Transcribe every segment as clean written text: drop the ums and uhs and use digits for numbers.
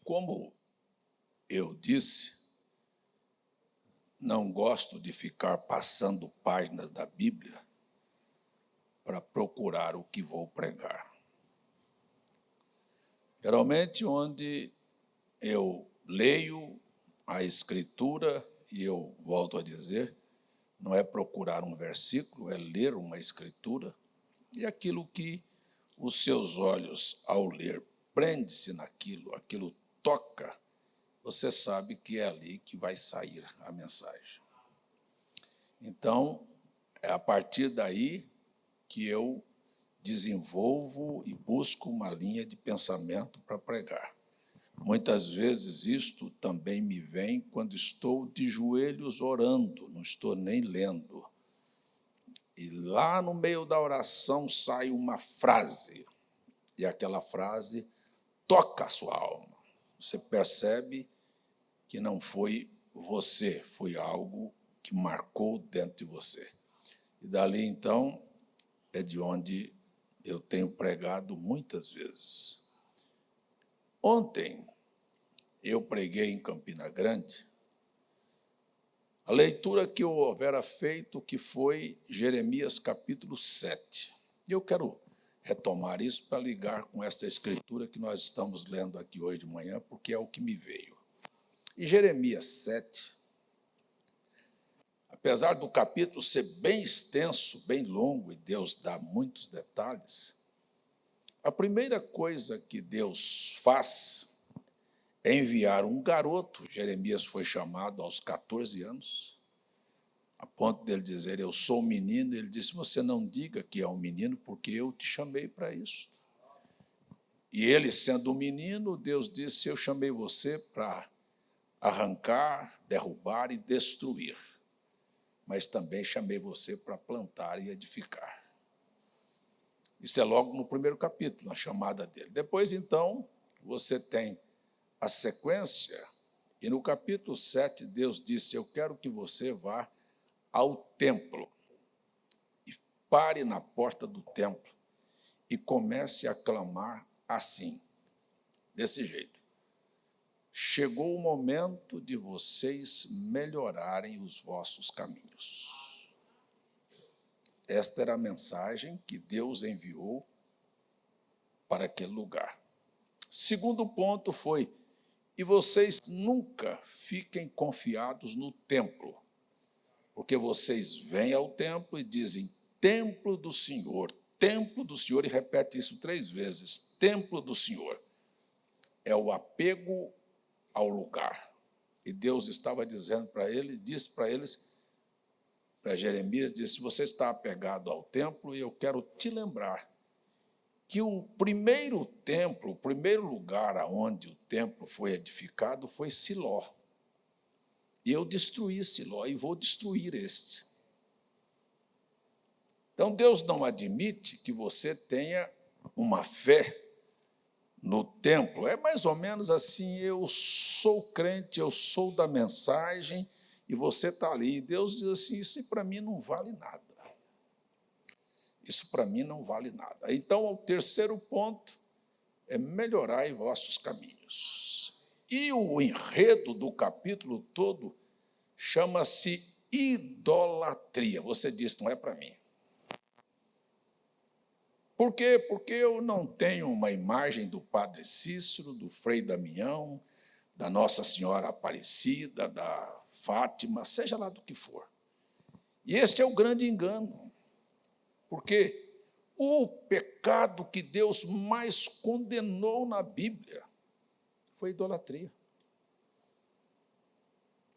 Como eu disse, não gosto de ficar passando páginas da Bíblia para procurar o que vou pregar. Geralmente, onde eu leio a Escritura, e eu volto a dizer, não é procurar um versículo, é ler uma Escritura, e aquilo que os seus olhos, ao ler, prende-se naquilo, aquilo toca, você sabe que é ali que vai sair a mensagem. Então, é a partir daí que eu desenvolvo e busco uma linha de pensamento para pregar. Muitas vezes isto também me vem quando estou de joelhos orando, não estou nem lendo. E lá no meio da oração sai uma frase, e aquela frase toca a sua alma. Você percebe que não foi você, foi algo que marcou dentro de você. E dali, então, é de onde eu tenho pregado muitas vezes. Ontem, eu preguei em Campina Grande, a leitura que eu houvera feito, que foi Jeremias capítulo 7. E eu quero retomar isso para ligar com esta escritura que nós estamos lendo aqui hoje de manhã, porque é o que me veio. E Jeremias 7, apesar do capítulo ser bem extenso, bem longo, e Deus dá muitos detalhes, a primeira coisa que Deus faz é enviar um garoto. Jeremias foi chamado aos 14 anos, a ponto dele dizer, eu sou um menino. Ele disse, você não diga que é um menino, porque eu te chamei para isso. E ele, sendo um menino, Deus disse, eu chamei você para arrancar, derrubar e destruir, mas também chamei você para plantar e edificar. Isso é logo no primeiro capítulo, na chamada dele. Depois, então, você tem a sequência, e no capítulo 7, Deus disse, eu quero que você vá ao templo e pare na porta do templo e comece a clamar assim, desse jeito. Chegou o momento de vocês melhorarem os vossos caminhos. Esta era a mensagem que Deus enviou para aquele lugar. Segundo ponto foi, e vocês nunca fiquem confiados no templo, porque vocês vêm ao templo e dizem, templo do Senhor, e repete isso 3 vezes, templo do Senhor. É o apego ao lugar. E Deus estava dizendo para ele, disse para eles, para Jeremias, disse, você está apegado ao templo e eu quero te lembrar que o primeiro templo, o primeiro lugar onde o templo foi edificado foi Siló. E eu destruí Siló e vou destruir este. Então, Deus não admite que você tenha uma fé no templo. É mais ou menos assim, eu sou crente, eu sou da mensagem, e você está ali. E Deus diz assim, isso para mim não vale nada. Isso para mim não vale nada. Então, o terceiro ponto é melhorar vossos caminhos. E o enredo do capítulo todo chama-se idolatria. Você diz, não é para mim. Por quê? Porque eu não tenho uma imagem do Padre Cícero, do Frei Damião, da Nossa Senhora Aparecida, da Fátima, seja lá do que for. E este é o grande engano. Porque o pecado que Deus mais condenou na Bíblia foi idolatria.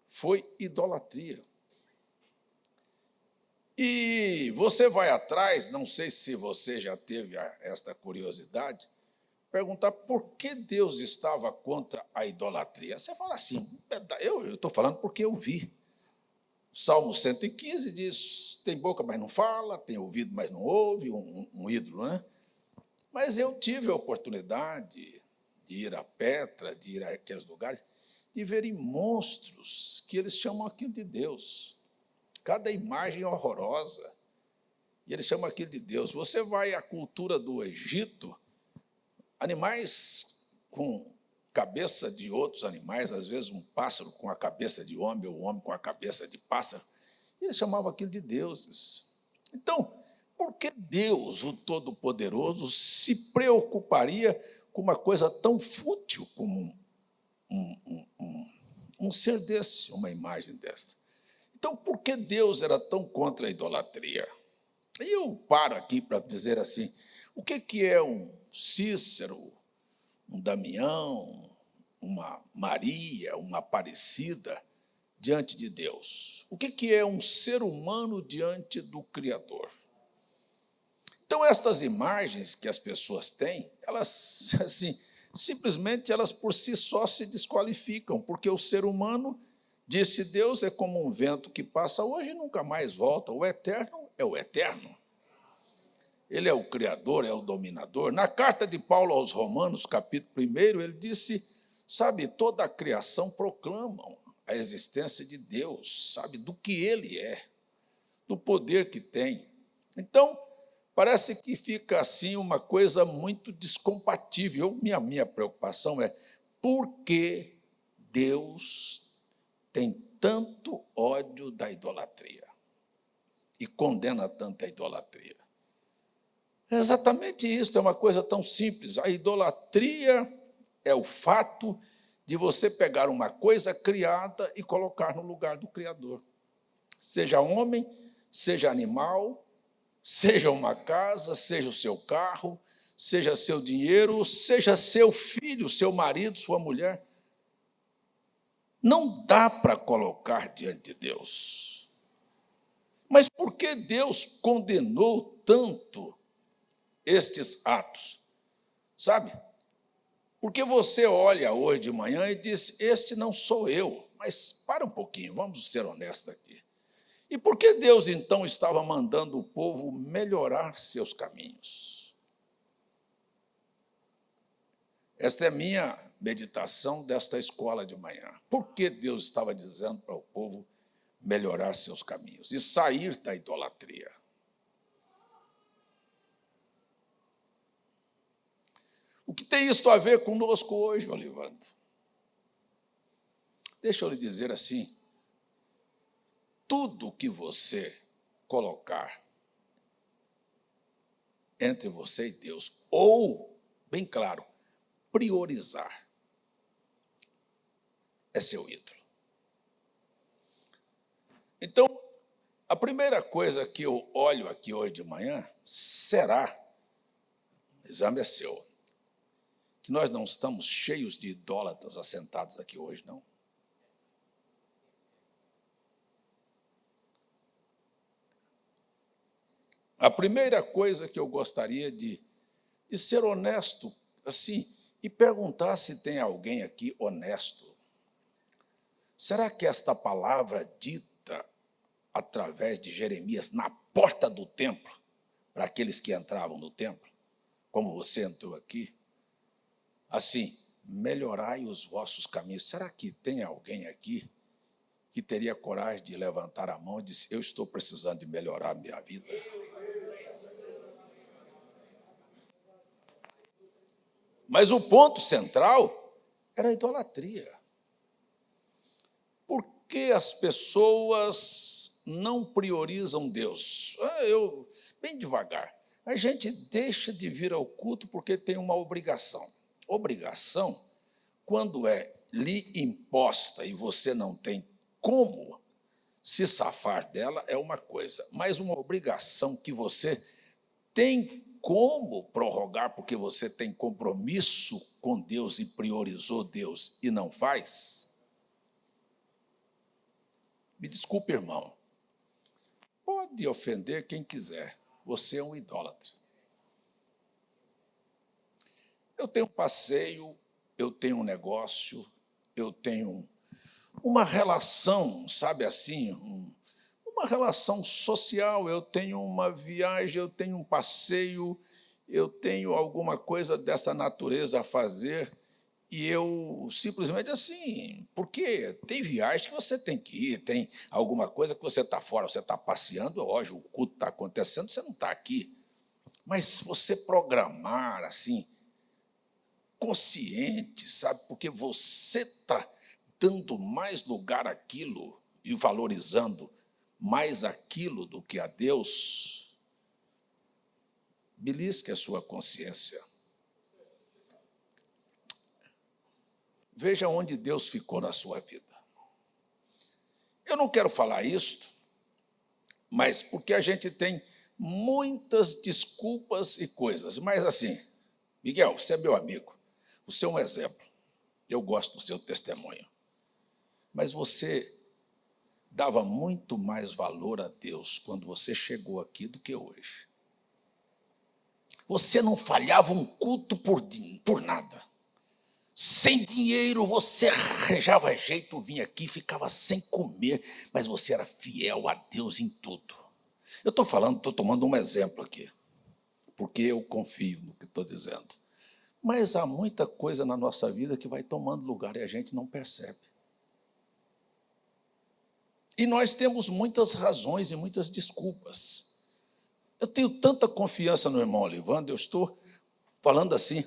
Foi idolatria. E você vai atrás, não sei se você já teve esta curiosidade, perguntar por que Deus estava contra a idolatria. Você fala assim, eu estou falando porque eu vi. O Salmo 115 diz, tem boca, mas não fala, tem ouvido, mas não ouve, um ídolo, né? Mas eu tive a oportunidade de ir a Petra, de ir a aqueles lugares, de verem monstros que eles chamam aquilo de Deus. Cada imagem horrorosa. E eles chamam aquilo de Deus. Você vai à cultura do Egito, animais com cabeça de outros animais, às vezes um pássaro com a cabeça de homem, ou um homem com a cabeça de pássaro. Eles chamavam aquilo de deuses. Então, por que Deus, o Todo-Poderoso, se preocuparia com uma coisa tão fútil como um ser desse, uma imagem desta? Então, por que Deus era tão contra a idolatria? E eu paro aqui para dizer assim, o que é um Cícero, um Damião, uma Maria, uma Aparecida diante de Deus? O que é um ser humano diante do Criador? Então, estas imagens que as pessoas têm, elas, assim, simplesmente, elas por si só se desqualificam, porque o ser humano, disse Deus, é como um vento que passa hoje e nunca mais volta. O eterno é o eterno. Ele é o Criador, é o dominador. Na carta de Paulo aos Romanos, capítulo 1, ele disse, sabe, toda a criação proclama a existência de Deus, sabe, do que Ele é, do poder que tem. Então, parece que fica assim uma coisa muito descompatível. Minha preocupação é por que Deus tem tanto ódio da idolatria e condena tanta idolatria. É exatamente isso, é uma coisa tão simples. A idolatria é o fato de você pegar uma coisa criada e colocar no lugar do Criador. Seja homem, seja animal, seja uma casa, seja o seu carro, seja seu dinheiro, seja seu filho, seu marido, sua mulher. Não dá para colocar diante de Deus. Mas por que Deus condenou tanto estes atos? Sabe? Porque você olha hoje de manhã e diz, este não sou eu. Mas para um pouquinho, vamos ser honestos aqui. E por que Deus, então, estava mandando o povo melhorar seus caminhos? Esta é a minha meditação desta escola de manhã. Por que Deus estava dizendo para o povo melhorar seus caminhos e sair da idolatria? O que tem isso a ver conosco hoje, Olivando? Deixa eu lhe dizer assim, tudo que você colocar entre você e Deus, ou, bem claro, priorizar, é seu ídolo. Então, a primeira coisa que eu olho aqui hoje de manhã será, o exame é seu, que nós não estamos cheios de idólatras assentados aqui hoje, não. A primeira coisa que eu gostaria de ser honesto, assim, e perguntar se tem alguém aqui honesto. Será que esta palavra dita através de Jeremias na porta do templo, para aqueles que entravam no templo, como você entrou aqui, assim, melhorai os vossos caminhos. Será que tem alguém aqui que teria coragem de levantar a mão e dizer, eu estou precisando de melhorar a minha vida? Mas o ponto central era a idolatria. Por que as pessoas não priorizam Deus? Bem devagar. A gente deixa de vir ao culto porque tem uma obrigação. Obrigação, quando é lhe imposta e você não tem como se safar dela, é uma coisa. Mas uma obrigação que você tem como prorrogar porque você tem compromisso com Deus e priorizou Deus e não faz? Me desculpe, irmão. Pode ofender quem quiser. Você é um idólatra. Eu tenho um passeio, eu tenho um negócio, eu tenho uma relação, sabe assim, uma relação social, eu tenho uma viagem, eu tenho um passeio, eu tenho alguma coisa dessa natureza a fazer, e eu simplesmente assim, porque tem viagem que você tem que ir, tem alguma coisa que você está fora, você está passeando, hoje o culto está acontecendo, você não está aqui. Mas se você programar assim, consciente, sabe? Porque você está dando mais lugar àquilo e valorizando mais aquilo do que a Deus, belisque a sua consciência. Veja onde Deus ficou na sua vida. Eu não quero falar isto, mas porque a gente tem muitas desculpas e coisas. Mas assim, Miguel, você é meu amigo, você é um exemplo. Eu gosto do seu testemunho. Mas você dava muito mais valor a Deus quando você chegou aqui do que hoje. Você não falhava um culto por nada. Sem dinheiro, você arranjava jeito, vinha aqui, ficava sem comer, mas você era fiel a Deus em tudo. Eu estou tomando um exemplo aqui, porque eu confio no que estou dizendo. Mas há muita coisa na nossa vida que vai tomando lugar e a gente não percebe. E nós temos muitas razões e muitas desculpas. Eu tenho tanta confiança no irmão Olivando, eu estou falando assim,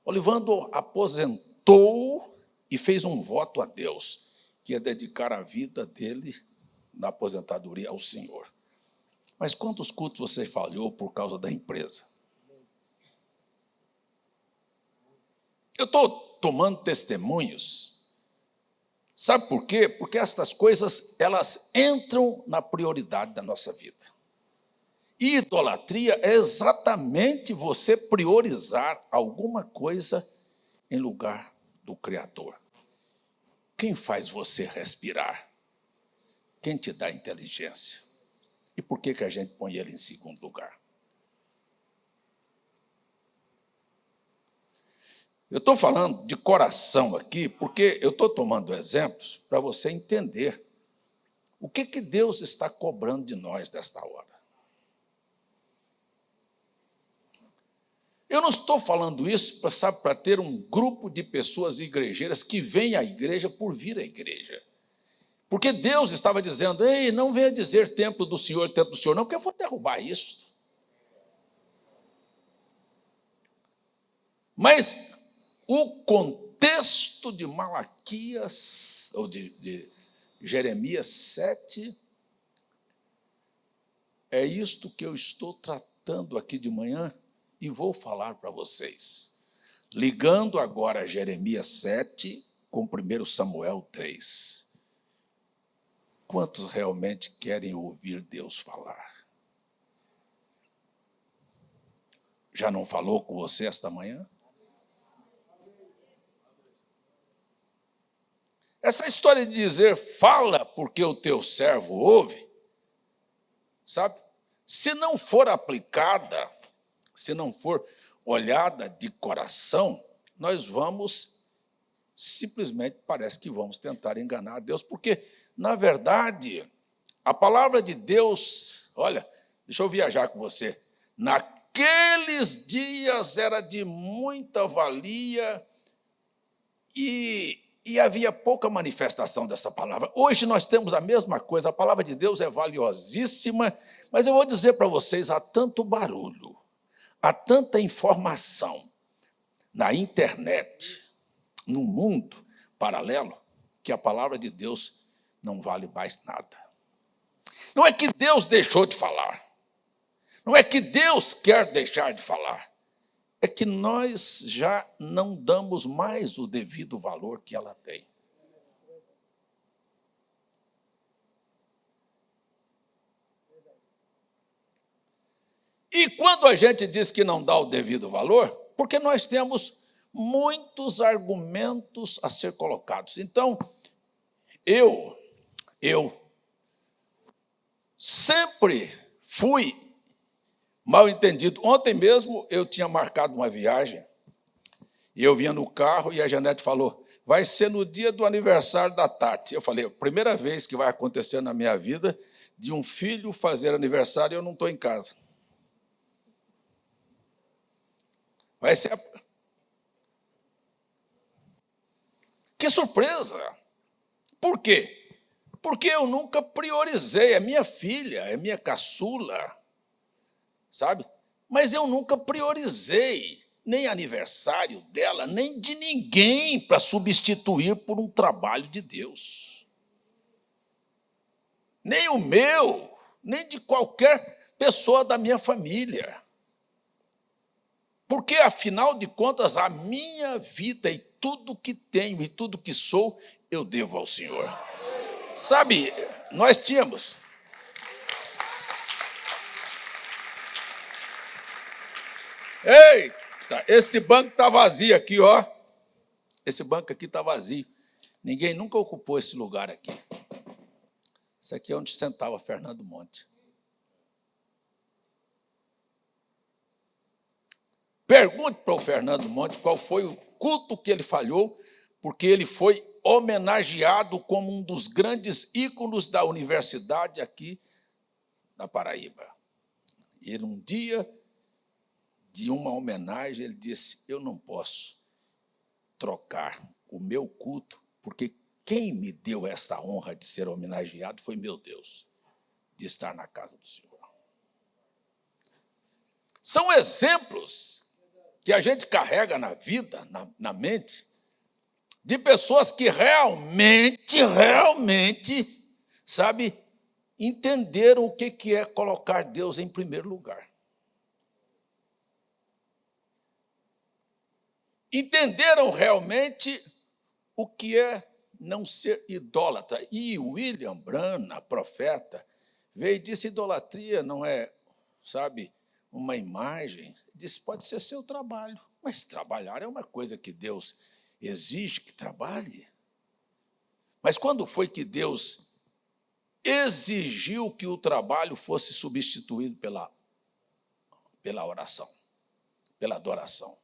Olivando aposentou e fez um voto a Deus, que é dedicar a vida dele na aposentadoria ao Senhor. Mas quantos cultos você falhou por causa da empresa? Eu estou tomando testemunhos. Sabe por quê? Porque estas coisas, elas entram na prioridade da nossa vida. E idolatria é exatamente você priorizar alguma coisa em lugar do Criador. Quem faz você respirar? Quem te dá inteligência? E por que a gente põe ele em segundo lugar? Eu estou falando de coração aqui, porque eu estou tomando exemplos para você entender o que Deus está cobrando de nós nesta hora. Eu não estou falando isso para ter um grupo de pessoas igrejeiras que vêm à igreja por vir à igreja. Porque Deus estava dizendo, ei, não venha dizer templo do Senhor, não, porque eu vou derrubar isso. Mas o contexto de Malaquias, ou de Jeremias 7, é isto que eu estou tratando aqui de manhã e vou falar para vocês. Ligando agora Jeremias 7 com 1 Samuel 3. Quantos realmente querem ouvir Deus falar? Já não falou com você esta manhã? Essa história de dizer, fala porque o teu servo ouve, sabe? Se não for aplicada, se não for olhada de coração, nós vamos, simplesmente parece que vamos tentar enganar a Deus, porque, na verdade, a palavra de Deus, olha, deixa eu viajar com você, naqueles dias era de muita valia e havia pouca manifestação dessa palavra. Hoje nós temos a mesma coisa, a palavra de Deus é valiosíssima, mas eu vou dizer para vocês, há tanto barulho, há tanta informação na internet, no mundo paralelo, que a palavra de Deus não vale mais nada. Não é que Deus deixou de falar, não é que Deus quer deixar de falar, é que nós já não damos mais o devido valor que ela tem. E quando a gente diz que não dá o devido valor, porque nós temos muitos argumentos a ser colocados. Então, eu sempre fui mal entendido. Ontem mesmo eu tinha marcado uma viagem, e eu vinha no carro e a Janete falou, vai ser no dia do aniversário da Tati. Eu falei, a primeira vez que vai acontecer na minha vida de um filho fazer aniversário e eu não estou em casa. Vai ser... Que surpresa! Por quê? Porque eu nunca priorizei, é minha filha, é minha caçula, sabe? Mas eu nunca priorizei nem aniversário dela, nem de ninguém para substituir por um trabalho de Deus. Nem o meu, nem de qualquer pessoa da minha família. Porque, afinal de contas, a minha vida e tudo que tenho e tudo que sou, eu devo ao Senhor. Sabe, nós tínhamos... Eita, esse banco está vazio aqui, ó. Esse banco aqui está vazio. Ninguém nunca ocupou esse lugar aqui. Isso aqui é onde sentava Fernando Monte. Pergunte para o Fernando Monte qual foi o culto que ele falhou, porque ele foi homenageado como um dos grandes ícones da universidade aqui na Paraíba. Ele, um dia de uma homenagem, ele disse: eu não posso trocar o meu culto, porque quem me deu esta honra de ser homenageado foi meu Deus, de estar na casa do Senhor. São exemplos que a gente carrega na vida, na mente, de pessoas que realmente, sabe, entenderam o que é colocar Deus em primeiro lugar. Entenderam realmente o que é não ser idólatra. E William Branham, profeta, veio e disse: idolatria não é, sabe, uma imagem. Disse: pode ser seu trabalho, mas trabalhar é uma coisa que Deus exige que trabalhe. Mas quando foi que Deus exigiu que o trabalho fosse substituído pela oração, pela adoração?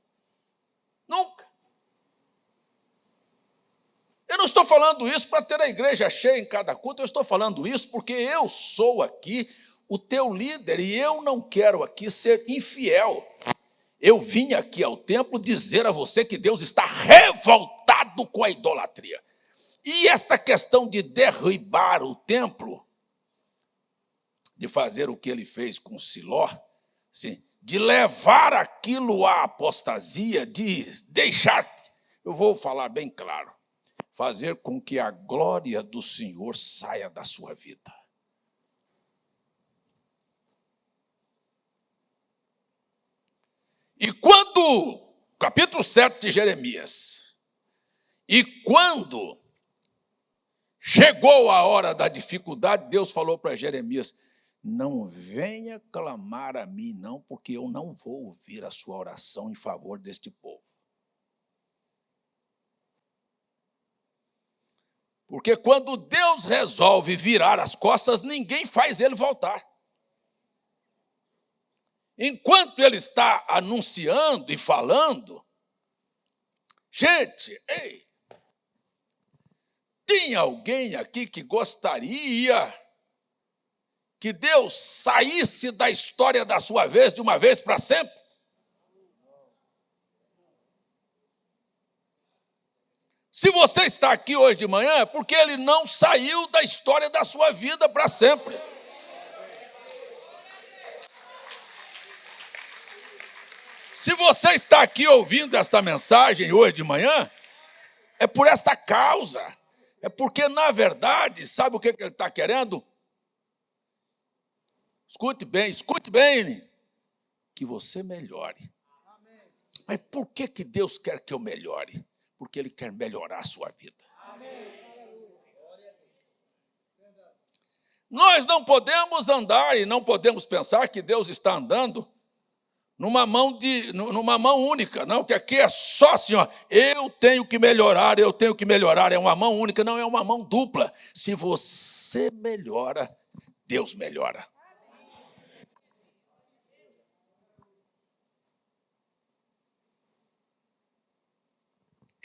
Nunca. Eu não estou falando isso para ter a igreja cheia em cada culto, eu estou falando isso porque eu sou aqui o teu líder e eu não quero aqui ser infiel. Eu vim aqui ao templo dizer a você que Deus está revoltado com a idolatria. E esta questão de derribar o templo, de fazer o que ele fez com Siló, assim, de levar aquilo à apostasia, de deixar, eu vou falar bem claro, fazer com que a glória do Senhor saia da sua vida. E quando, capítulo 7 de Jeremias, e quando chegou a hora da dificuldade, Deus falou para Jeremias: não venha clamar a mim, não, porque eu não vou ouvir a sua oração em favor deste povo. Porque quando Deus resolve virar as costas, ninguém faz ele voltar. Enquanto ele está anunciando e falando, gente, ei, tem alguém aqui que gostaria que Deus saísse da história da sua vez de uma vez para sempre? Se você está aqui hoje de manhã, é porque ele não saiu da história da sua vida para sempre. Se você está aqui ouvindo esta mensagem hoje de manhã, é por esta causa. É porque, na verdade, sabe o que ele está querendo? Escute bem, que você melhore. Mas por que Deus quer que eu melhore? Porque Ele quer melhorar a sua vida. Nós não podemos andar e não podemos pensar que Deus está andando numa mão única. Não, que aqui é só assim, ó, eu tenho que melhorar, é uma mão única, não, é uma mão dupla. Se você melhora, Deus melhora.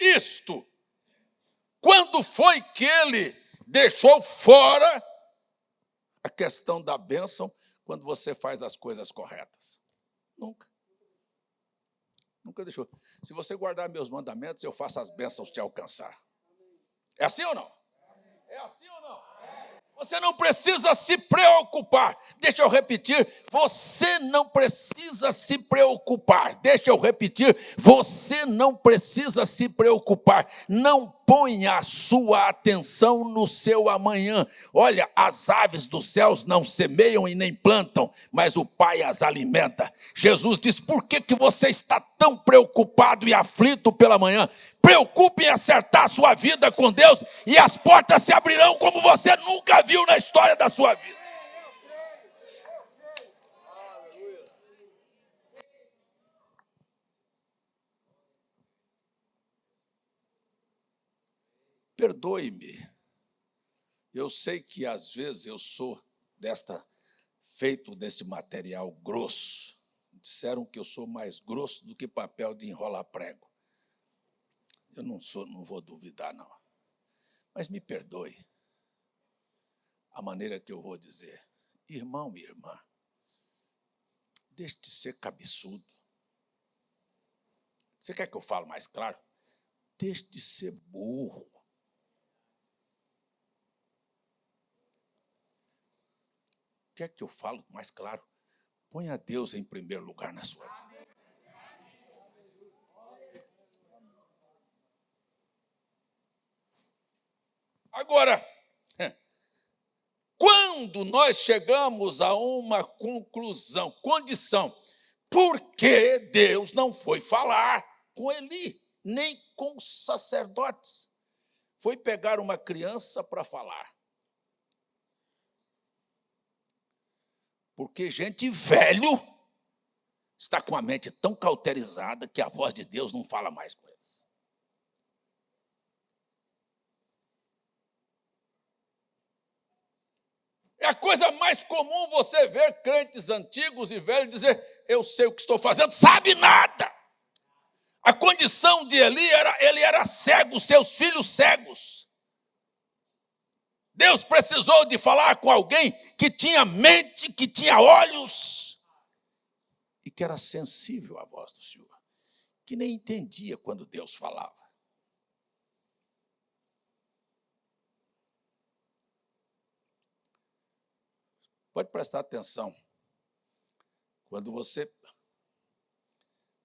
Isto, quando foi que ele deixou fora a questão da bênção quando você faz as coisas corretas? Nunca. Nunca deixou. Se você guardar meus mandamentos, eu faço as bênçãos te alcançar. É assim ou não? É assim ou não? Você não precisa se preocupar. Deixa eu repetir. Você não precisa se preocupar. Deixa eu repetir. Você não precisa se preocupar. Não ponha a sua atenção no seu amanhã. Olha, as aves dos céus não semeiam e nem plantam, mas o Pai as alimenta. Jesus diz, por que você está tão preocupado e aflito pela manhã? Preocupe em acertar sua vida com Deus e as portas se abrirão como você nunca viu na história da sua vida. Perdoe-me. Eu sei que às vezes eu sou feito deste material grosso. Disseram que eu sou mais grosso do que papel de enrolar prego. Eu não vou duvidar, não. Mas me perdoe a maneira que eu vou dizer. Irmão e irmã, deixe de ser cabeçudo. Você quer que eu fale mais claro? Deixe de ser burro. Quer que eu fale mais claro? Ponha Deus em primeiro lugar na sua vida. Agora, quando nós chegamos a uma conclusão, condição, por que Deus não foi falar com Eli, nem com os sacerdotes? Foi pegar uma criança para falar. Porque gente velho está com a mente tão cauterizada que a voz de Deus não fala mais com eles. É a coisa mais comum você ver crentes antigos e velhos dizer, eu sei o que estou fazendo, sabe nada. A condição de Eli ele era cego, seus filhos cegos. Deus precisou de falar com alguém que tinha mente, que tinha olhos e que era sensível à voz do Senhor, que nem entendia quando Deus falava. Pode prestar atenção. Quando você...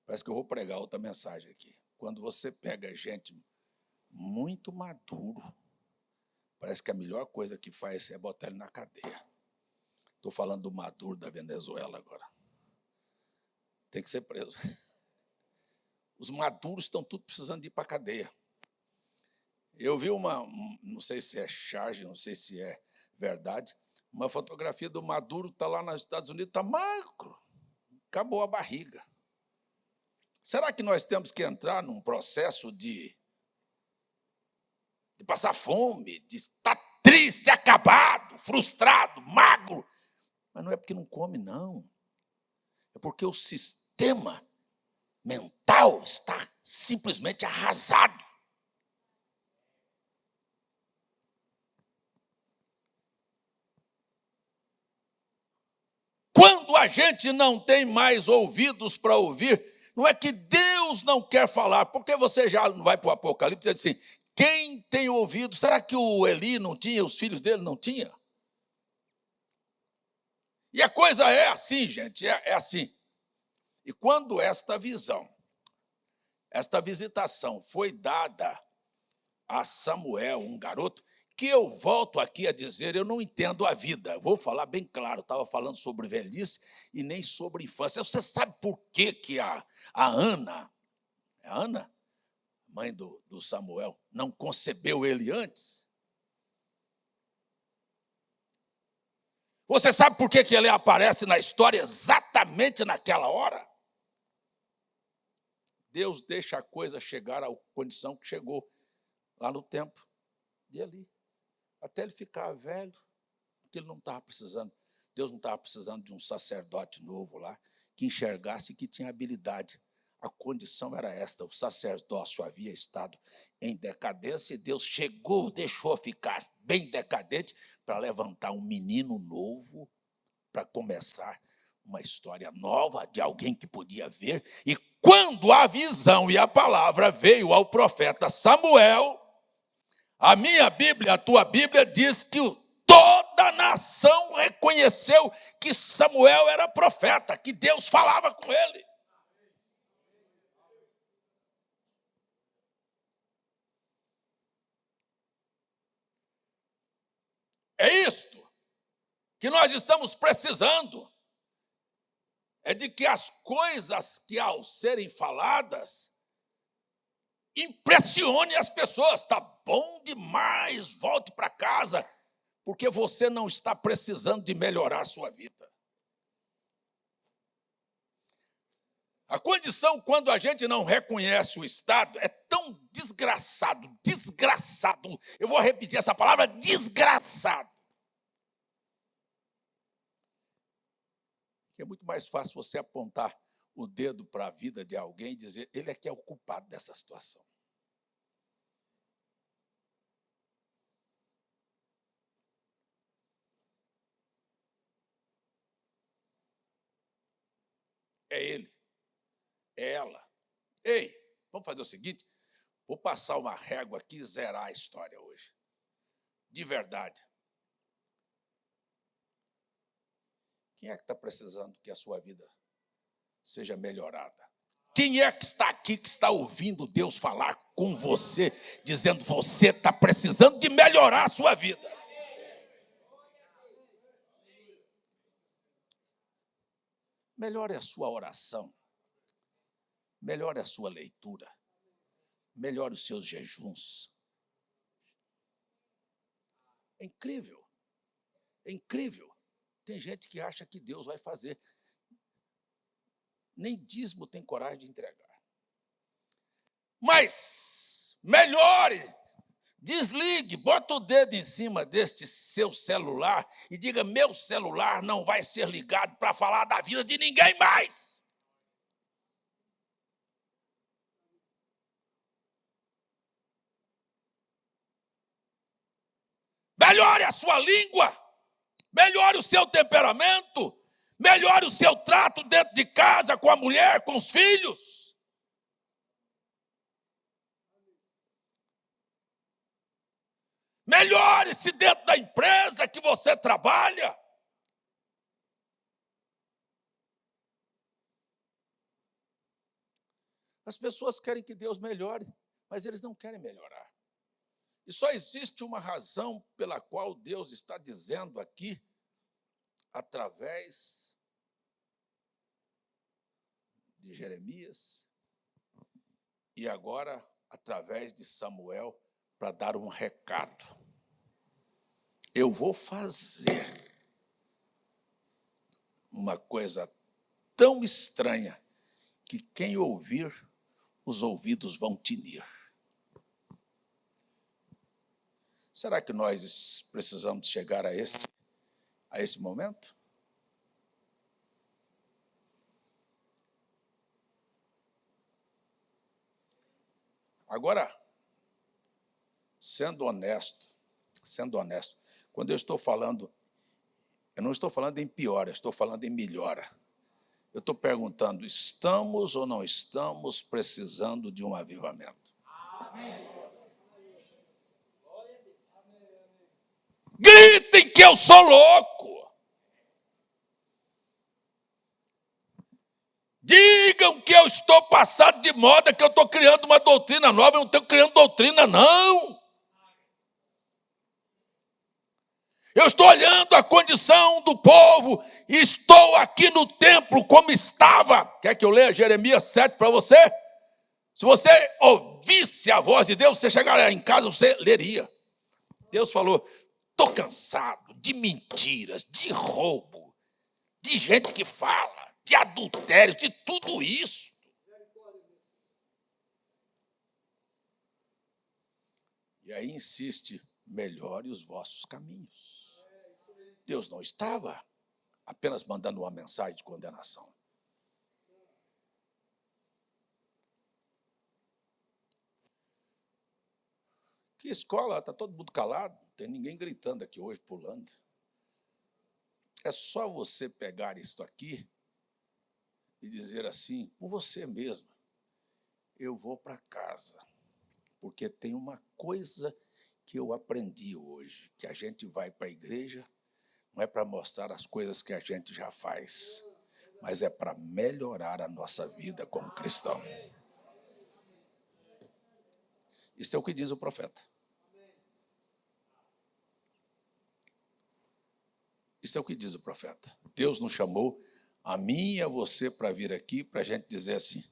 Parece que eu vou pregar outra mensagem aqui. Quando você pega gente muito maduro, parece que a melhor coisa que faz é botar ele na cadeia. Estou falando do Maduro da Venezuela agora. Tem que ser preso. Os maduros estão tudo precisando de ir para a cadeia. Eu vi não sei se é charge, não sei se é verdade, uma fotografia do Maduro, está lá nos Estados Unidos, está magro, acabou a barriga. Será que nós temos que entrar num processo de passar fome, de estar triste, acabado, frustrado, magro? Mas não é porque não come, não. É porque o sistema mental está simplesmente arrasado. Quando a gente não tem mais ouvidos para ouvir, não é que Deus não quer falar, porque você já não vai para o Apocalipse e diz assim, quem tem ouvido, será que o Eli não tinha, os filhos dele não tinham? E a coisa é assim, gente, é assim. E quando esta visitação foi dada a Samuel, um garoto, que eu volto aqui a dizer, eu não entendo a vida. Vou falar bem claro, estava falando sobre velhice e nem sobre infância. Você sabe por que a Ana, mãe do Samuel, não concebeu ele antes? Você sabe por que ele aparece na história exatamente naquela hora? Deus deixa a coisa chegar à condição que chegou lá no tempo de Eli. Até ele ficar velho, porque ele não estava precisando. Deus não estava precisando de um sacerdote novo lá, que enxergasse e que tinha habilidade. A condição era esta, o sacerdócio havia estado em decadência e Deus chegou, deixou ficar bem decadente para levantar um menino novo, para começar uma história nova de alguém que podia ver. E quando a visão e a palavra veio ao profeta Samuel, a minha Bíblia, a tua Bíblia diz que toda toda a nação reconheceu que Samuel era profeta, que Deus falava com ele. É isto que nós estamos precisando. É de que as coisas que, ao serem faladas, impressione as pessoas. Está bom demais, volte para casa, porque você não está precisando de melhorar a sua vida. A condição, quando a gente não reconhece o Estado, é tão desgraçado. Eu vou repetir essa palavra, desgraçado. É muito mais fácil você apontar o dedo para a vida de alguém e dizer, ele é que é o culpado dessa situação. É ele, é ela. Ei, vamos fazer o seguinte, vou passar uma régua aqui e zerar a história hoje. De verdade. Quem é que está precisando que a sua vida seja melhorada? Quem é que está aqui, que está ouvindo Deus falar com você, dizendo que você está precisando de melhorar a sua vida? Melhore a sua oração, melhore a sua leitura, melhore os seus jejuns. É incrível, é incrível. Tem gente que acha que Deus vai fazer. Nem dízimo tem coragem de entregar. Mas melhore, desligue, bota o dedo em cima deste seu celular e diga, meu celular não vai ser ligado para falar da vida de ninguém mais. Melhore a sua língua, melhore o seu temperamento, melhore o seu trato dentro de casa, com a mulher, com os filhos. Melhore-se dentro da empresa que você trabalha. As pessoas querem que Deus melhore, mas eles não querem melhorar. E só existe uma razão pela qual Deus está dizendo aqui, através de Jeremias e agora através de Samuel, para dar um recado. Eu vou fazer uma coisa tão estranha que quem ouvir, os ouvidos vão tinir. Será que nós precisamos chegar a esse momento? Agora, sendo honesto, quando eu estou falando, eu não estou falando em piora, eu estou falando em melhora. Eu estou perguntando, estamos ou não estamos precisando de um avivamento? Amém. Gritem que eu sou louco! Digam que eu estou passado de moda, que eu estou criando uma doutrina nova, eu não estou criando doutrina, não. Eu estou olhando a condição do povo e estou aqui no templo como estava. Quer que eu leia Jeremias 7 para você? Se você ouvisse a voz de Deus, você chegaria em casa, você leria. Deus falou, estou cansado de mentiras, de roubo, de gente que fala, de adultério, de tudo isso. E aí insiste, melhore os vossos caminhos. Deus não estava apenas mandando uma mensagem de condenação. Que escola, está todo mundo calado, não tem ninguém gritando aqui hoje, pulando. É só você pegar isso aqui e dizer assim, por você mesmo, eu vou para casa, porque tem uma coisa que eu aprendi hoje, que a gente vai para a igreja não é para mostrar as coisas que a gente já faz, mas é para melhorar a nossa vida como cristão. Isso é o que diz o profeta. Isso é o que diz o profeta. Deus nos chamou, a mim e a você, para vir aqui, para a gente dizer assim,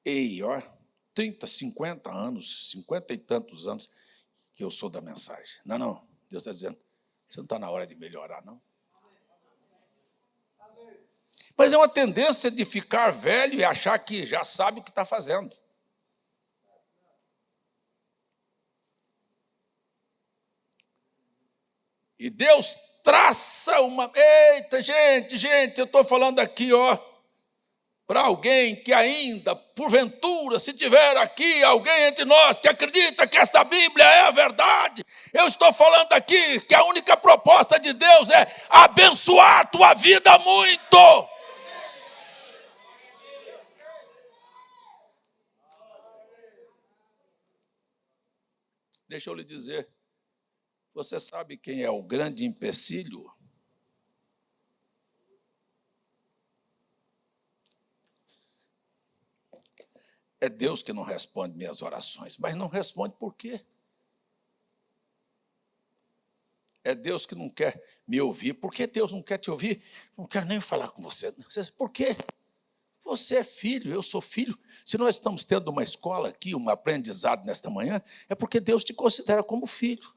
ei, ó, 30, 50 anos, 50 e tantos anos que eu sou da mensagem. Não, Deus está dizendo, você não está na hora de melhorar, não. Mas é uma tendência de ficar velho e achar que já sabe o que está fazendo. E Deus traça uma... Eita, gente, eu estou falando aqui, ó, para alguém que ainda, porventura, se tiver aqui alguém entre nós que acredita que esta Bíblia é a verdade, eu estou falando aqui que a única proposta de Deus é abençoar a tua vida muito. Deixa eu lhe dizer, você sabe quem é o grande empecilho? É Deus que não responde minhas orações. Mas não responde por quê? É Deus que não quer me ouvir. Por que Deus não quer te ouvir? Não quero nem falar com você. Por quê? Você é filho, eu sou filho. Se nós estamos tendo uma escola aqui, um aprendizado nesta manhã, é porque Deus te considera como filho.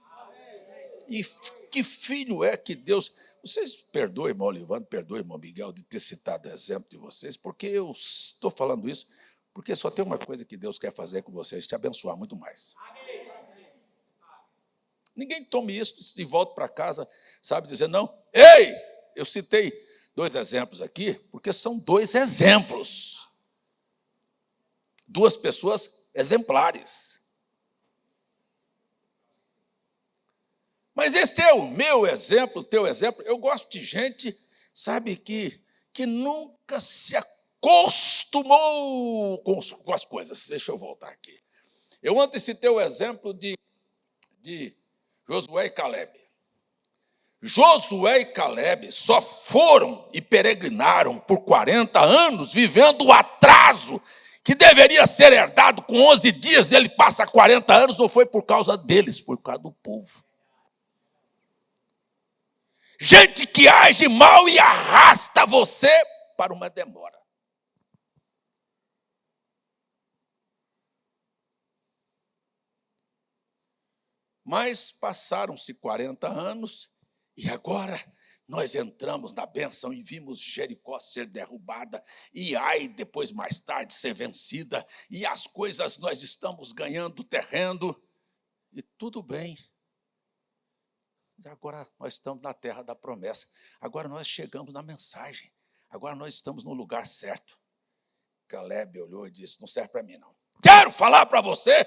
E que filho é que Deus... Vocês perdoem, irmão Olivando, perdoem, irmão Miguel, de ter citado exemplo de vocês, porque eu estou falando isso, porque só tem uma coisa que Deus quer fazer com vocês, te abençoar muito mais. Ninguém tome isso e volte para casa, sabe, dizendo, não, ei, eu citei 2 exemplos aqui, porque são 2 exemplos. 2 pessoas exemplares. Mas este é o meu exemplo, o teu exemplo. Eu gosto de gente, sabe, que nunca se acostumou com as coisas. Deixa eu voltar aqui. Eu ontem citei o exemplo de Josué e Caleb. Josué e Caleb só foram e peregrinaram por 40 anos, vivendo o atraso que deveria ser herdado com 11 dias. Ele passa 40 anos, não foi por causa deles, por causa do povo. Gente que age mal e arrasta você para uma demora. Mas passaram-se 40 anos e agora nós entramos na bênção e vimos Jericó ser derrubada e Ai, depois mais tarde ser vencida e as coisas nós estamos ganhando terreno e tudo bem. Agora nós estamos na terra da promessa. Agora nós chegamos na mensagem. Agora nós estamos no lugar certo. Caleb olhou e disse, não serve para mim, não. Quero falar para você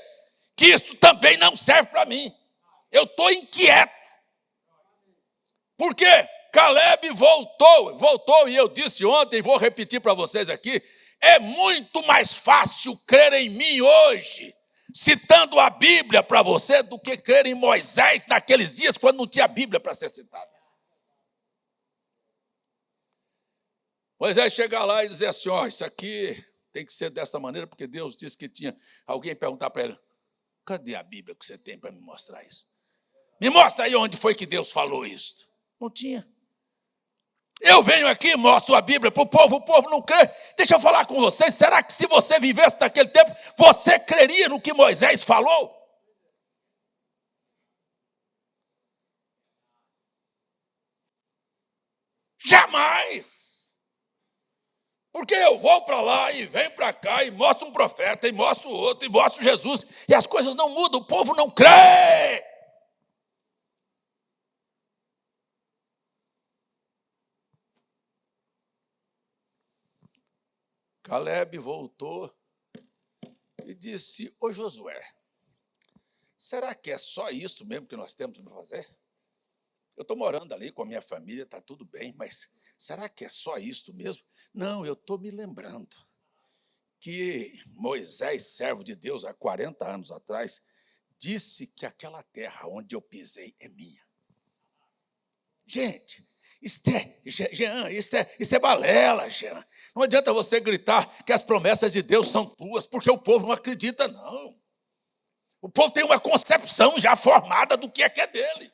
que isso também não serve para mim. Eu estou inquieto. Por quê? Caleb voltou, e eu disse ontem, e vou repetir para vocês aqui, é muito mais fácil crer em mim hoje, citando a Bíblia para você, do que crer em Moisés naqueles dias, quando não tinha Bíblia para ser citada. Moisés chega lá e diz assim, ó, isso aqui tem que ser desta maneira, porque Deus disse que tinha alguém perguntar para ele, cadê a Bíblia que você tem para me mostrar isso? Me mostra aí onde foi que Deus falou isso. Não tinha. Eu venho aqui e mostro a Bíblia para o povo não crê. Deixa eu falar com vocês, será que se você vivesse naquele tempo, você creria no que Moisés falou? Jamais! Porque eu vou para lá e venho para cá e mostro um profeta, e mostro outro, e mostro Jesus, e as coisas não mudam, o povo não crê! Caleb voltou e disse, ô Josué, será que é só isso mesmo que nós temos para fazer? Eu estou morando ali com a minha família, está tudo bem, mas será que é só isto mesmo? Não, eu estou me lembrando que Moisés, servo de Deus, há 40 anos atrás, disse que aquela terra onde eu pisei é minha. Gente, Jean, isso é balela, Jean. Não adianta você gritar que as promessas de Deus são tuas, porque o povo não acredita, não. O povo tem uma concepção já formada do que é dele.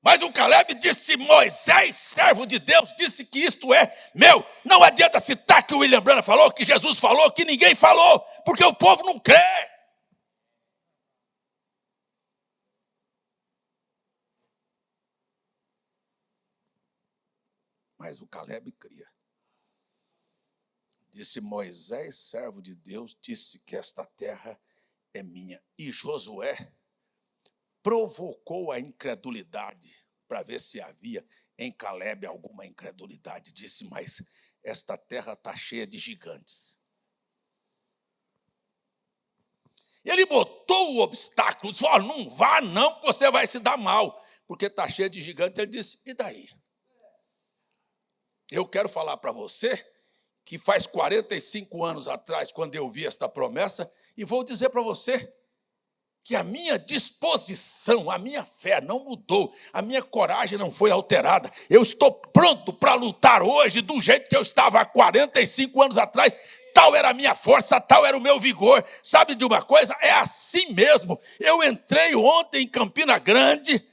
Mas o Caleb disse: Moisés, servo de Deus, disse que isto é meu. Não adianta citar que o William Branham falou, que Jesus falou, que ninguém falou, porque o povo não crê. Mas o Caleb cria. Disse: Moisés, servo de Deus, disse que esta terra é minha. E Josué provocou a incredulidade para ver se havia em Caleb alguma incredulidade. Disse: mas esta terra está cheia de gigantes. Ele botou o obstáculo, disse: oh, não vá não, que você vai se dar mal, porque está cheia de gigantes. Ele disse: e daí? Eu quero falar para você que faz 45 anos atrás, quando eu vi esta promessa, e vou dizer para você que a minha disposição, a minha fé não mudou, a minha coragem não foi alterada. Eu estou pronto para lutar hoje do jeito que eu estava há 45 anos atrás. Tal era a minha força, tal era o meu vigor. Sabe de uma coisa? É assim mesmo. Eu entrei ontem em Campina Grande,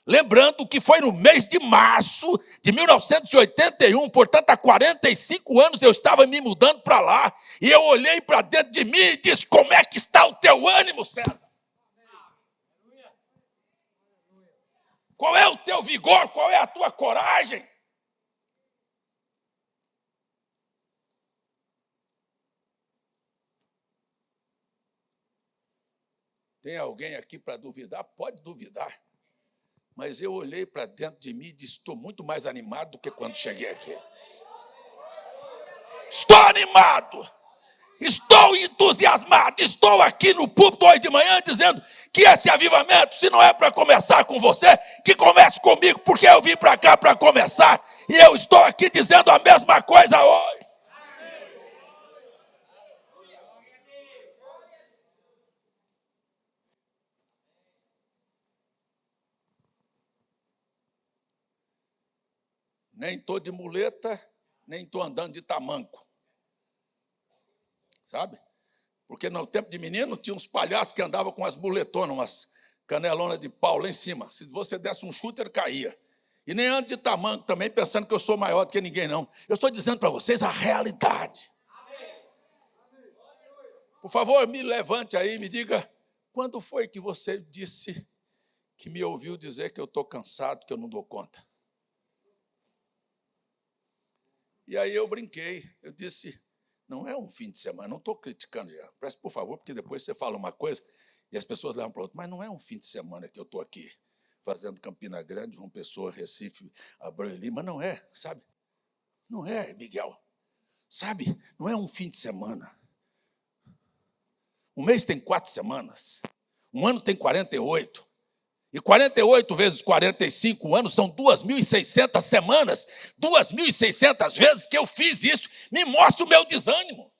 lembrando que foi no mês de março de 1981, portanto, há 45 anos eu estava me mudando para lá, e eu olhei para dentro de mim e disse: como é que está o teu ânimo, César? Qual é o teu vigor? Qual é a tua coragem? Tem alguém aqui para duvidar? Pode duvidar. Mas eu olhei para dentro de mim e disse: estou muito mais animado do que quando cheguei aqui. Estou animado. Estou entusiasmado. Estou aqui no púlpito hoje de manhã dizendo que esse avivamento, se não é para começar com você, que comece comigo, porque eu vim para cá para começar. E eu estou aqui dizendo a mesma coisa hoje. Nem estou de muleta, nem estou andando de tamanco. Sabe? Porque no tempo de menino tinha uns palhaços que andavam com as muletonas, umas canelonas de pau lá em cima. Se você desse um chute, ele caía. E nem ando de tamanco também, pensando que eu sou maior do que ninguém, não. Eu estou dizendo para vocês a realidade. Por favor, me levante aí e me diga: quando foi que você disse que me ouviu dizer que eu estou cansado, que eu não dou conta? E aí eu brinquei, eu disse: não é um fim de semana, não estou criticando já. Preste, por favor, porque depois você fala uma coisa e as pessoas levam para outra. Mas não é um fim de semana que eu estou aqui fazendo Campina Grande, João Pessoa, Recife, Abreu e Lima. Não é, sabe? Não é, Miguel. Sabe? Não é um fim de semana. Um mês tem 4 semanas. Um ano tem 48. E 48 vezes 45 anos são 2.600 semanas. 2.600 vezes que eu fiz isso. Me mostra o meu desânimo.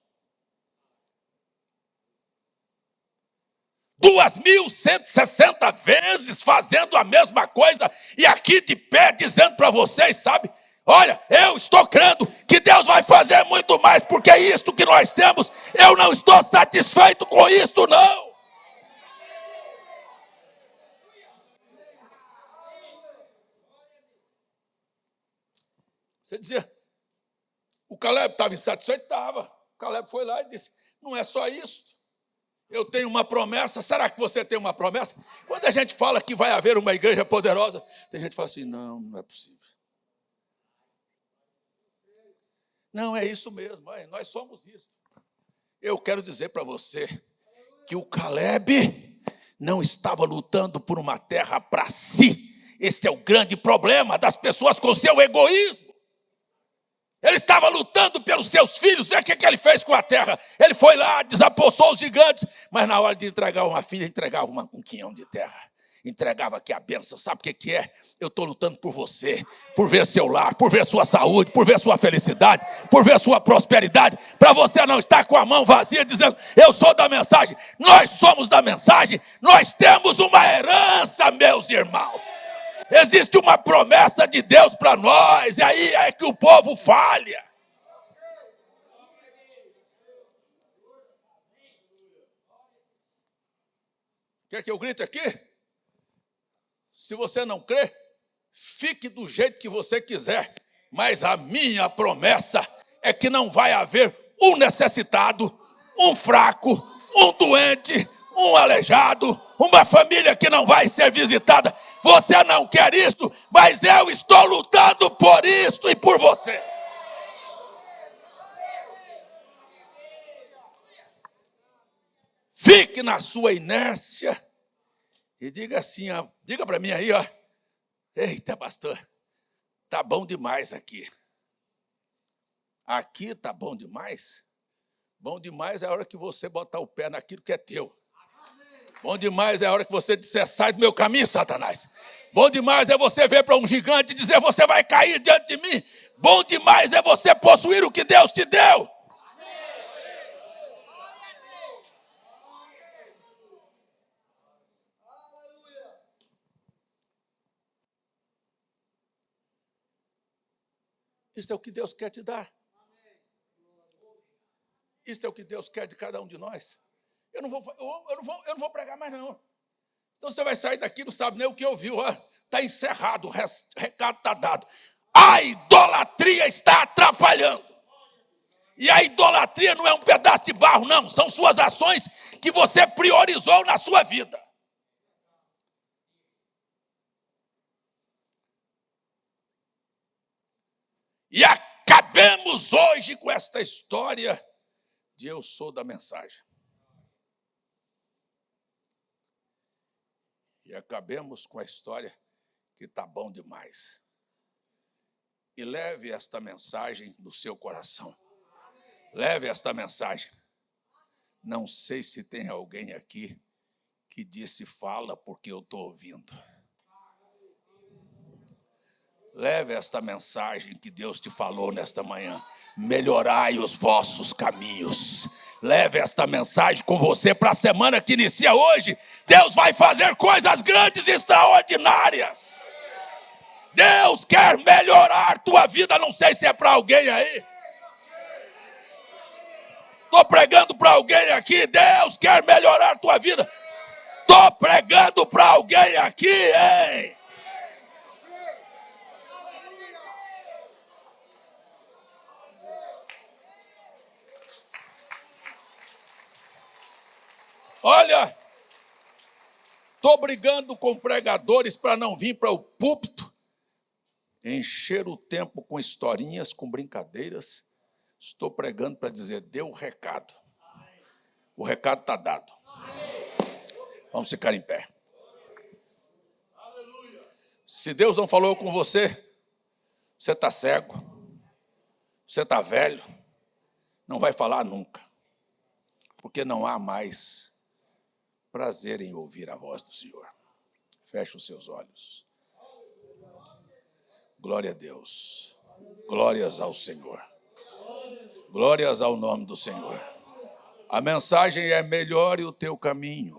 2.160 vezes fazendo a mesma coisa. E aqui de pé dizendo para vocês, sabe? Olha, eu estou crendo que Deus vai fazer muito mais, porque é isto que nós temos. Eu não estou satisfeito com isto, não. Você dizia: o Caleb estava insatisfeito? Estava. O Caleb foi lá e disse: não é só isso. Eu tenho uma promessa. Será que você tem uma promessa? Quando a gente fala que vai haver uma igreja poderosa, tem gente que fala assim: não, não é possível. Não, é isso mesmo, nós somos isso. Eu quero dizer para você que o Caleb não estava lutando por uma terra para si. Esse é o grande problema das pessoas com seu egoísmo. Ele estava lutando pelos seus filhos. Vê o que ele fez com a terra. Ele foi lá, desapossou os gigantes, mas na hora de entregar uma filha, entregava um quinhão de terra. entregava aqui a bênção. Sabe o que é? Eu estou lutando por você, por ver seu lar, por ver sua saúde, por ver sua felicidade, por ver sua prosperidade, para você não estar com a mão vazia dizendo, eu sou da mensagem. Nós somos da mensagem, nós temos uma herança, meus irmãos. Existe uma promessa de Deus para nós, e aí é que o povo falha. Quer que eu grite aqui? Se você não crê, fique do jeito que você quiser. Mas a minha promessa é que não vai haver um necessitado, um fraco, um doente, um aleijado, uma família que não vai ser visitada. Você não quer isso, mas eu estou lutando por isso e por você. Fique na sua inércia e diga assim, ó, diga para mim aí, ó. Eita, pastor, tá bom demais aqui. Aqui tá bom demais? Bom demais é a hora que você botar o pé naquilo que é teu. Bom demais é a hora que você disser, sai do meu caminho, Satanás. Bom demais é você ver para um gigante e dizer, você vai cair diante de mim. Bom demais é você possuir o que Deus te deu. Isso é o que Deus quer te dar. Isso é o que Deus quer de cada um de nós. Eu não vou pregar mais, não. Então você vai sair daqui, não sabe nem o que ouviu. Está encerrado, o recado está dado. A idolatria está atrapalhando. E a idolatria não é um pedaço de barro, não. São suas ações que você priorizou na sua vida. E acabemos hoje com esta história de eu sou da mensagem. E acabemos com a história que está bom demais. E leve esta mensagem no seu coração. Leve esta mensagem. Não sei se tem alguém aqui que disse fala porque eu estou ouvindo. Leve esta mensagem que Deus te falou nesta manhã. Melhorai os vossos caminhos. Leve esta mensagem com você para a semana que inicia hoje. Deus vai fazer coisas grandes e extraordinárias. Deus quer melhorar tua vida. Não sei se é para alguém aí. Estou pregando para alguém aqui. Deus quer melhorar tua vida. Estou pregando para alguém aqui, hein? Olha, estou brigando com pregadores para não vir para o púlpito, encher o tempo com historinhas, com brincadeiras. Estou pregando para dizer, dê o recado. O recado está dado. Vamos ficar em pé. Se Deus não falou com você, você está cego, você está velho, não vai falar nunca, porque não há mais prazer em ouvir a voz do Senhor. Feche os seus olhos. Glória a Deus. Glórias ao Senhor. Glórias ao nome do Senhor. A mensagem é melhore o teu caminho.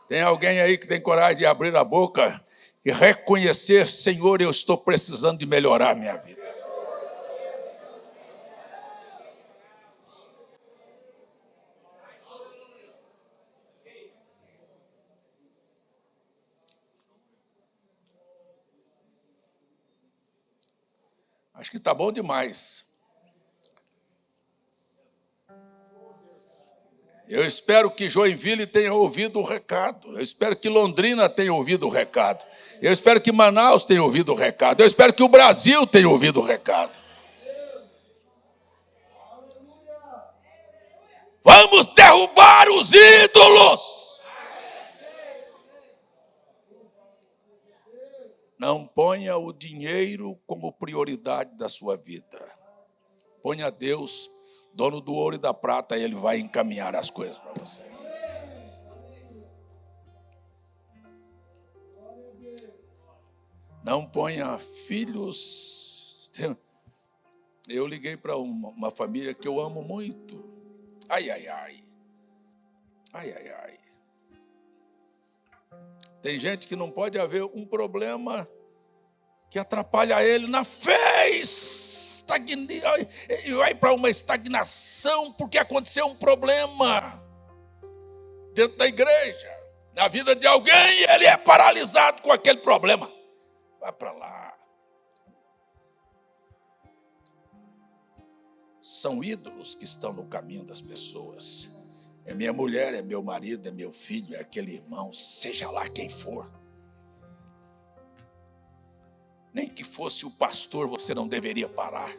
Tem alguém aí que tem coragem de abrir a boca e reconhecer, Senhor, eu estou precisando de melhorar minha vida. Acho que está bom demais. Eu espero que Joinville tenha ouvido o recado. Eu espero que Londrina tenha ouvido o recado. Eu espero que Manaus tenha ouvido o recado. Eu espero que o Brasil tenha ouvido o recado. Vamos derrubar os ídolos. Não ponha o dinheiro como prioridade da sua vida. Ponha Deus, dono do ouro e da prata, Ele vai encaminhar as coisas para você. Não ponha filhos. Eu liguei para uma família que eu amo muito. Ai, ai, ai. Ai, ai, ai. Tem gente que não pode haver um problema que atrapalha ele na fé. Ele vai para uma estagnação porque aconteceu um problema dentro da igreja, na vida de alguém, e ele é paralisado com aquele problema. Vai para lá. São ídolos que estão no caminho das pessoas. É minha mulher, é meu marido, é meu filho, é aquele irmão, seja lá quem for. Nem que fosse o pastor, você não deveria parar.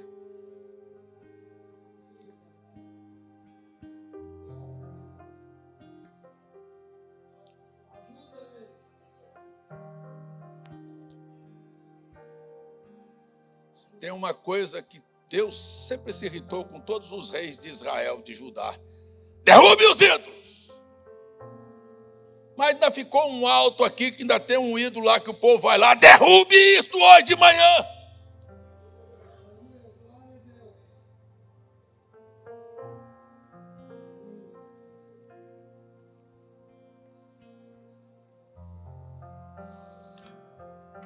Tem uma coisa que Deus sempre se irritou com todos os reis de Israel, de Judá. Derrube os ídolos. Mas ainda ficou um alto aqui, que ainda tem um ídolo lá que o povo vai lá. Derrube isto hoje de manhã.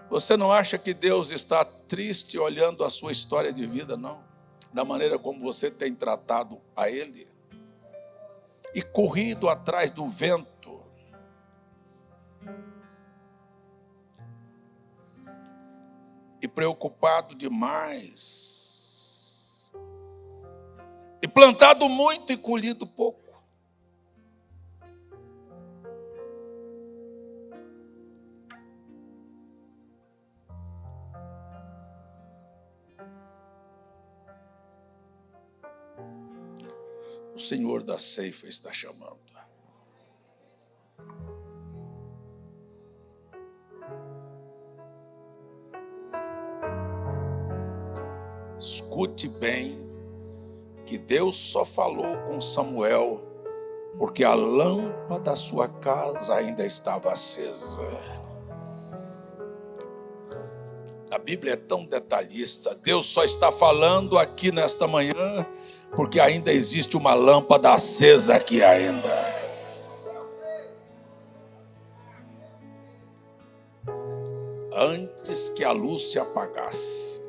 Você não acha que Deus está triste olhando a sua história de vida, não? Da maneira como você tem tratado a Ele? E corrido atrás do vento. E preocupado demais. E plantado muito e colhido pouco. O Senhor da ceifa está chamando. Escute bem que Deus só falou com Samuel porque a lâmpada da sua casa ainda estava acesa. A Bíblia é tão detalhista. Deus só está falando aqui nesta manhã porque ainda existe uma lâmpada acesa aqui ainda. Antes que a luz se apagasse.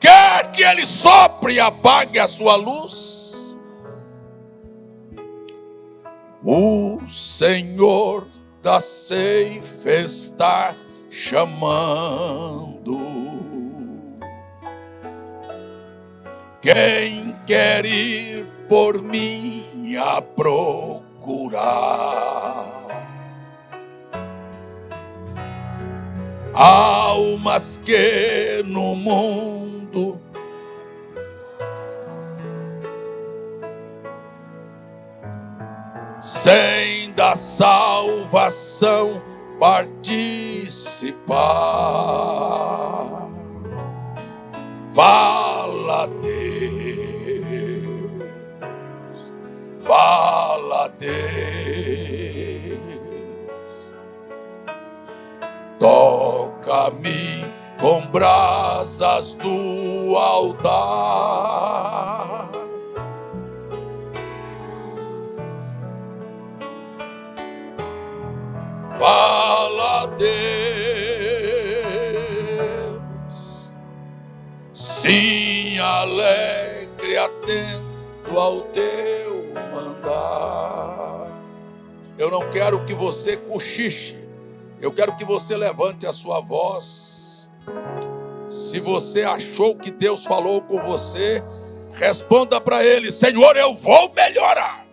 Quer que ele sopre e apague a sua luz? O Senhor da ceifa está chamando. Quem quer ir por mim a procurar? Almas que no mundo sem da salvação participar. Fala Deus, fala Deus, toca-me com brasas do altar. Fala Deus, sim, alegre atento ao teu mandar. Eu não quero que você cochiche, eu quero que você levante a sua voz. Se você achou que Deus falou com você, responda para Ele: Senhor, eu vou melhorar.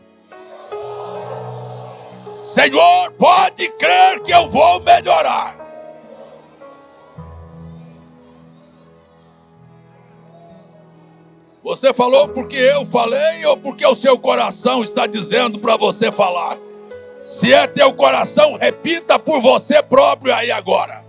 Senhor, pode crer que eu vou melhorar. Você falou porque eu falei ou porque o seu coração está dizendo para você falar? Se é teu coração, repita por você próprio aí agora.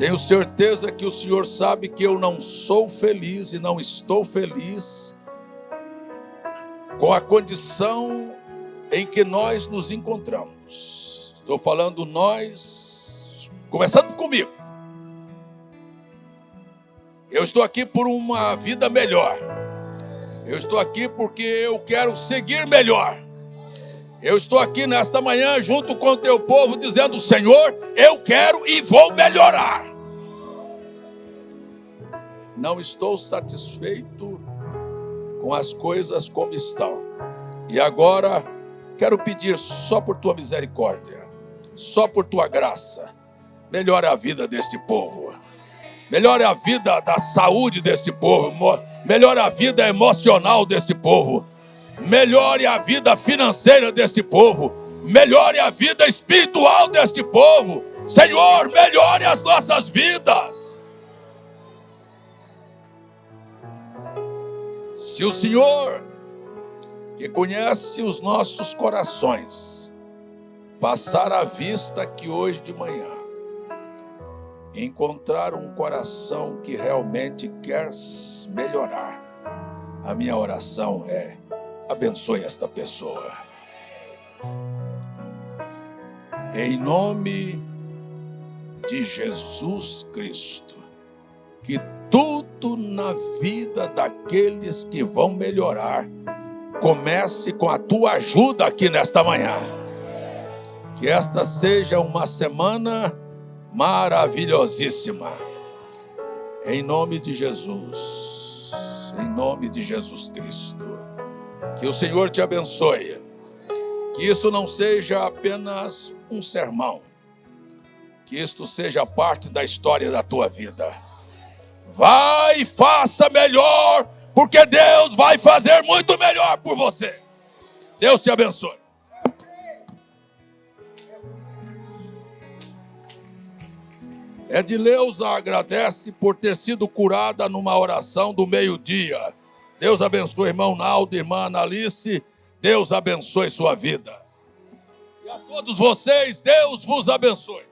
Tenho certeza que o Senhor sabe que eu não sou feliz e não estou feliz com a condição em que nós nos encontramos. Estou falando nós, começando comigo. Eu estou aqui por uma vida melhor. Eu estou aqui porque eu quero seguir melhor. Eu estou aqui nesta manhã junto com o teu povo dizendo: Senhor, eu quero e vou melhorar. Não estou satisfeito com as coisas como estão. E agora quero pedir só por tua misericórdia, só por tua graça, melhore a vida deste povo. Melhore a vida da saúde deste povo. Melhore a vida emocional deste povo. Melhore a vida financeira deste povo. Melhore a vida espiritual deste povo. Senhor, melhore as nossas vidas. Se o Senhor, que conhece os nossos corações, passar a vista aqui hoje de manhã, encontrar um coração que realmente quer melhorar, a minha oração é: abençoe esta pessoa. Em nome de Jesus Cristo, que tudo na vida daqueles que vão melhorar comece com a tua ajuda aqui nesta manhã. Que esta seja uma semana maravilhosíssima. Em nome de Jesus. Em nome de Jesus Cristo. Que o Senhor te abençoe. Que isto não seja apenas um sermão. Que isto seja parte da história da tua vida. Vai e faça melhor, porque Deus vai fazer muito melhor por você. Deus te abençoe. Edileuza agradece por ter sido curada numa oração do meio-dia. Deus abençoe, irmão Naldo, irmã Analice. Deus abençoe sua vida. E a todos vocês, Deus vos abençoe.